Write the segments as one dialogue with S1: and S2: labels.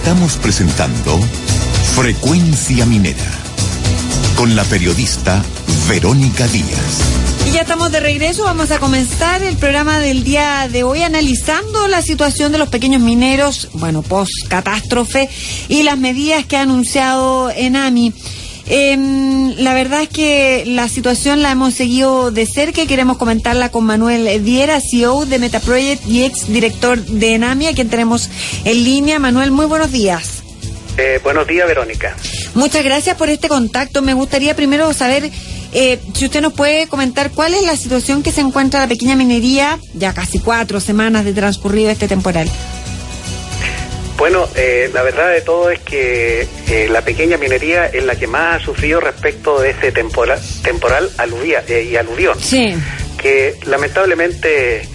S1: Estamos presentando Frecuencia Minera con la periodista Verónica Díaz.
S2: Y ya estamos de regreso, vamos a comenzar el programa del día de hoy analizando la situación de los pequeños mineros, post catástrofe y las medidas que ha anunciado ENAMI. La verdad es que la situación la hemos seguido de cerca y queremos comentarla con Manuel Viera, CEO de Metaproject y ex director de ENAMI, a quien tenemos en línea. Manuel, muy buenos días.
S3: Buenos días, Verónica.
S2: Muchas gracias por este contacto. Me gustaría primero saber si usted nos puede comentar cuál es la situación que se encuentra la pequeña minería, ya casi 4 semanas de transcurrido este temporal.
S3: Bueno, la verdad de todo es que la pequeña minería es la que más ha sufrido respecto de este temporal y aluvión.
S2: Sí.
S3: Que lamentablemente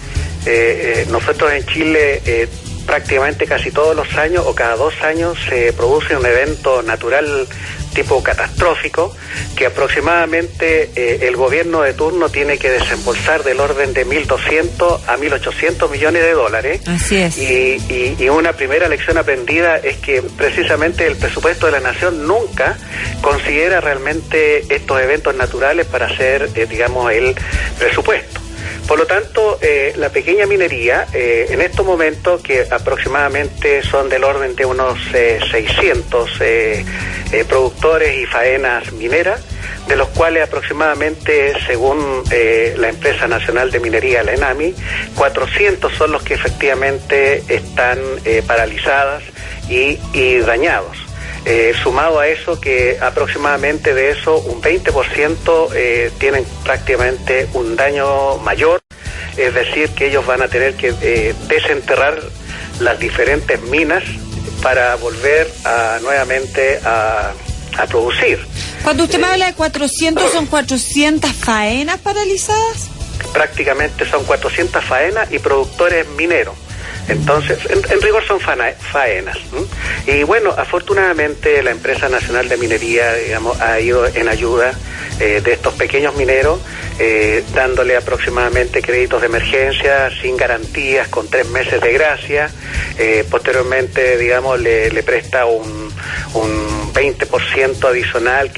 S3: nosotros en Chile prácticamente casi todos los años o cada 2 años se produce un evento natural tipo catastrófico que aproximadamente el gobierno de turno tiene que desembolsar del orden de 1.200 a 1.800 millones de dólares.
S2: Así es.
S3: Y una primera lección aprendida es que precisamente el presupuesto de la nación nunca considera realmente estos eventos naturales para hacer, el presupuesto. Por lo tanto, la pequeña minería, en estos momentos, que aproximadamente son del orden de unos 600 productores y faenas mineras, de los cuales aproximadamente, según la Empresa Nacional de Minería, la ENAMI, 400 son los que efectivamente están paralizadas y dañados. Sumado a eso, que aproximadamente de eso un 20% tienen prácticamente un daño mayor, es decir, que ellos van a tener que desenterrar las diferentes minas para volver nuevamente a producir.
S2: Cuando usted me habla de 400, ¿son 400 faenas paralizadas?
S3: Prácticamente son 400 faenas y productores mineros. Entonces, en rigor son faenas. Y bueno, afortunadamente la Empresa Nacional de Minería, ha ido en ayuda de estos pequeños mineros, dándole aproximadamente créditos de emergencia sin garantías, con 3 meses de gracia. Posteriormente, le presta un 20% adicional,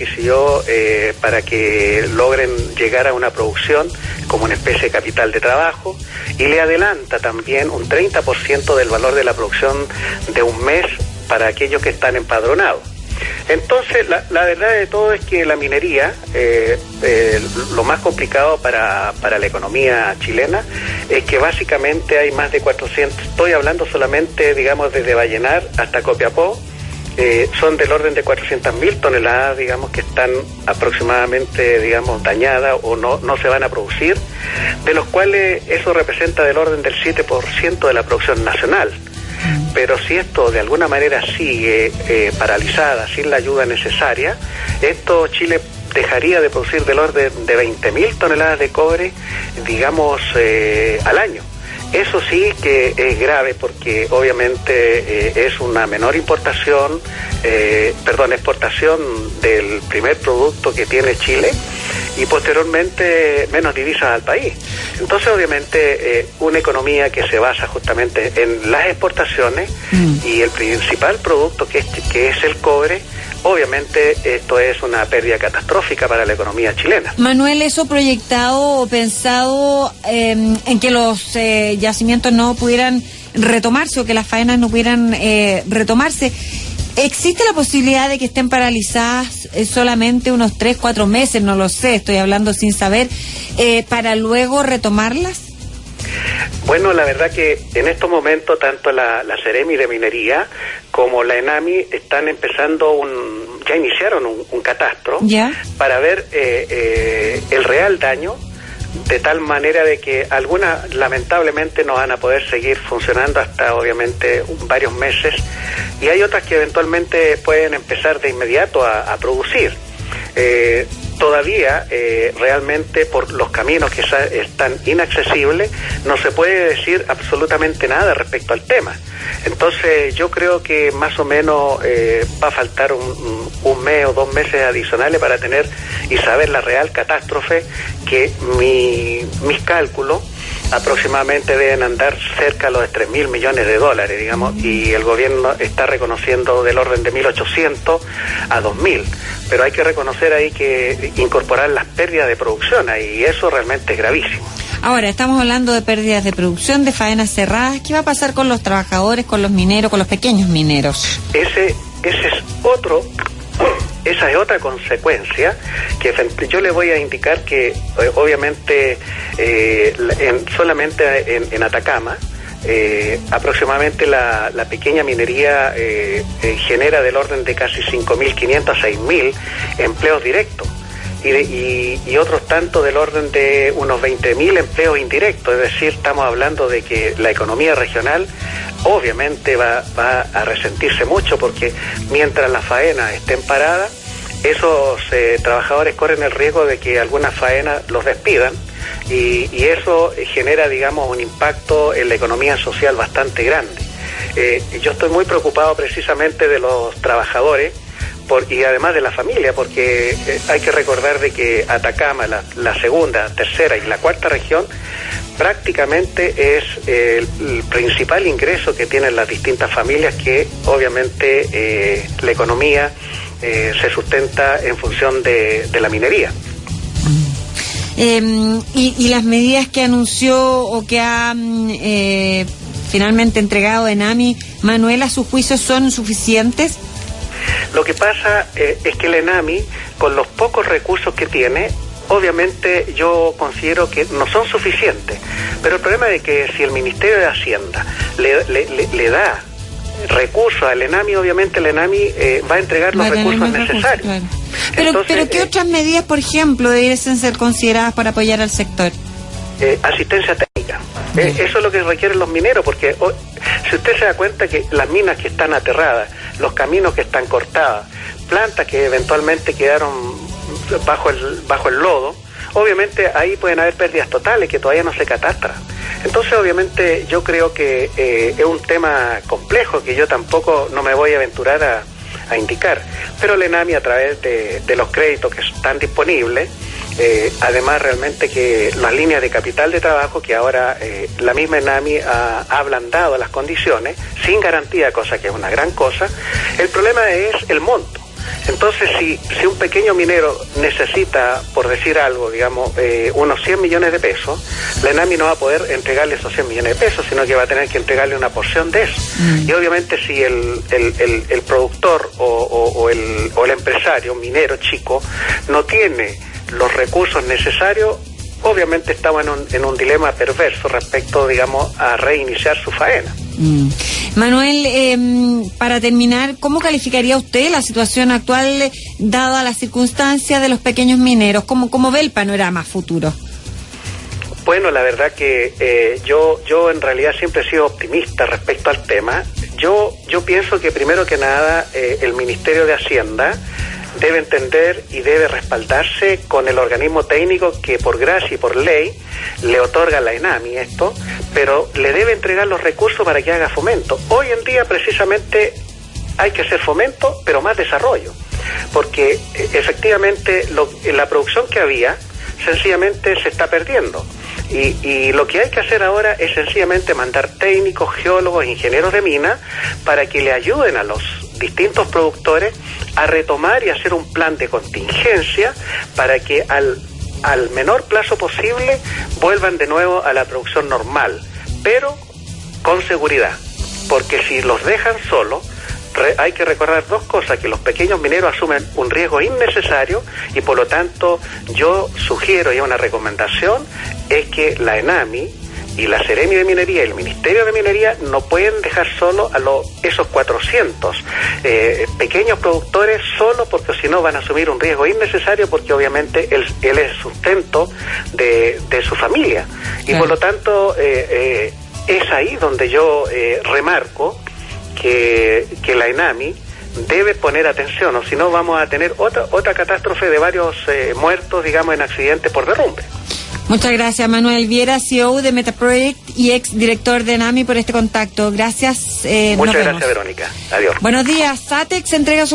S3: para que logren llegar a una producción como una especie de capital de trabajo, y le adelanta también un 30% del valor de la producción de un mes para aquellos que están empadronados. Entonces, la verdad de todo es que la minería, lo más complicado para la economía chilena, es que básicamente hay más de 400, estoy hablando solamente, desde Vallenar hasta Copiapó, son del orden de 400.000 toneladas, que están aproximadamente, dañadas o no se van a producir, de los cuales eso representa del orden del 7% de la producción nacional. Pero si esto de alguna manera sigue paralizada, sin la ayuda necesaria, Chile dejaría de producir del orden de 20.000 toneladas de cobre, al año. Eso sí que es grave, porque obviamente es una menor exportación del primer producto que tiene Chile, y posteriormente menos divisas al país. Entonces, obviamente, una economía que se basa justamente en las exportaciones y el principal producto que es el cobre, obviamente esto es una pérdida catastrófica para la economía chilena.
S2: Manuel, ¿eso proyectado o pensado en que los yacimientos no pudieran retomarse o que las faenas no pudieran retomarse? ¿Existe la posibilidad de que estén paralizadas solamente unos 3-4 meses? No lo sé, estoy hablando sin saber, para luego retomarlas.
S3: Bueno, la verdad que en estos momentos tanto la Seremi de Minería como la ENAMI están empezando ya iniciaron un catastro.
S2: ¿Ya?
S3: Para ver el real daño, de tal manera de que algunas lamentablemente no van a poder seguir funcionando hasta obviamente varios meses, y hay otras que eventualmente pueden empezar de inmediato a producir. Todavía realmente por los caminos que están inaccesibles no se puede decir absolutamente nada respecto al tema. Entonces yo creo que más o menos va a faltar un mes o 2 meses adicionales para tener y saber la real catástrofe, que mis cálculos aproximadamente deben andar cerca de los 3.000 millones de dólares, digamos, y el gobierno está reconociendo del orden de 1.800 a 2.000, pero hay que reconocer ahí que incorporar las pérdidas de producción, y eso realmente es gravísimo.
S2: Ahora, estamos hablando de pérdidas de producción, de faenas cerradas. ¿Qué va a pasar con los trabajadores, con los mineros, con los pequeños mineros?
S3: Esa es otra consecuencia que yo le voy a indicar que obviamente solamente en Atacama aproximadamente la pequeña minería genera del orden de casi 5.500 a 6.000 empleos directos y otros tanto del orden de unos 20.000 empleos indirectos. Es decir, estamos hablando de que la economía regional obviamente va a resentirse mucho, porque mientras las faenas estén paradas, esos trabajadores corren el riesgo de que algunas faenas los despidan, y eso genera, digamos, un impacto en la economía social bastante grande. Yo estoy muy preocupado precisamente de los trabajadores y además de la familia, porque hay que recordar de que Atacama, la segunda, tercera y la cuarta región, prácticamente es el principal ingreso que tienen las distintas familias, que obviamente la economía se sustenta en función de la minería.
S2: Y las medidas que anunció o que ha finalmente entregado ENAMI, Manuel, a su juicio, ¿son suficientes?
S3: Lo que pasa es que el ENAMI, con los pocos recursos que tiene, obviamente yo considero que no son suficientes, pero el problema es que si el Ministerio de Hacienda le da recursos al ENAMI, obviamente el ENAMI va a entregar los recursos necesarios. Claro.
S2: Pero ¿qué otras medidas, por ejemplo, debiesen ser consideradas para apoyar al sector?
S3: Asistencia técnica. Eso es lo que requieren los mineros, porque si usted se da cuenta que las minas que están aterradas, los caminos que están cortados, plantas que eventualmente quedaron bajo el lodo, obviamente ahí pueden haber pérdidas totales que todavía no se catastran. Entonces, obviamente, yo creo que es un tema complejo que yo tampoco no me voy a aventurar a indicar, pero el ENAMI, a través de los créditos que están disponibles, además realmente que las líneas de capital de trabajo, que ahora la misma ENAMI ha ablandado las condiciones sin garantía, cosa que es una gran cosa. El problema es el monto. Entonces, si un pequeño minero necesita, por decir algo, digamos, unos 100 millones de pesos, la ENAMI no va a poder entregarle esos 100 millones de pesos, sino que va a tener que entregarle una porción de eso. Y obviamente si el productor o el empresario, un minero chico, no tiene los recursos necesarios, obviamente estamos en un dilema perverso respecto, digamos, a reiniciar su faena.
S2: Manuel, para terminar, ¿cómo calificaría usted la situación actual, dada las circunstancias de los pequeños mineros? ¿Cómo ve el panorama futuro?
S3: Bueno, la verdad que yo en realidad siempre he sido optimista respecto al tema. Yo pienso que primero que nada el Ministerio de Hacienda debe entender y debe respaldarse con el organismo técnico que por gracia y por ley le otorga a la ENAMI esto, pero le debe entregar los recursos para que haga fomento. Hoy en día precisamente hay que hacer fomento, pero más desarrollo, porque efectivamente la producción que había sencillamente se está perdiendo. Y lo que hay que hacer ahora es sencillamente mandar técnicos, geólogos, ingenieros de mina para que le ayuden a los distintos productores a retomar y hacer un plan de contingencia para que al menor plazo posible vuelvan de nuevo a la producción normal, pero con seguridad, porque si los dejan solos, hay que recordar dos cosas: que los pequeños mineros asumen un riesgo innecesario, y por lo tanto yo sugiero, y una recomendación, es que la ENAMI y la Seremi de Minería y el Ministerio de Minería no pueden dejar solo a esos 400 pequeños productores solo, porque si no van a asumir un riesgo innecesario, porque obviamente él es el sustento de su familia. Y por lo tanto es ahí donde yo remarco que la ENAMI debe poner atención, o si no vamos a tener otra catástrofe de varios muertos, digamos, en accidentes por derrumbe.
S2: Muchas gracias, Manuel Viera, CEO de Metaproject y ex director de ENAMI, por este contacto. Gracias.
S3: Muchas gracias, Verónica. Adiós.
S2: Buenos días. SATEX entrega soluciones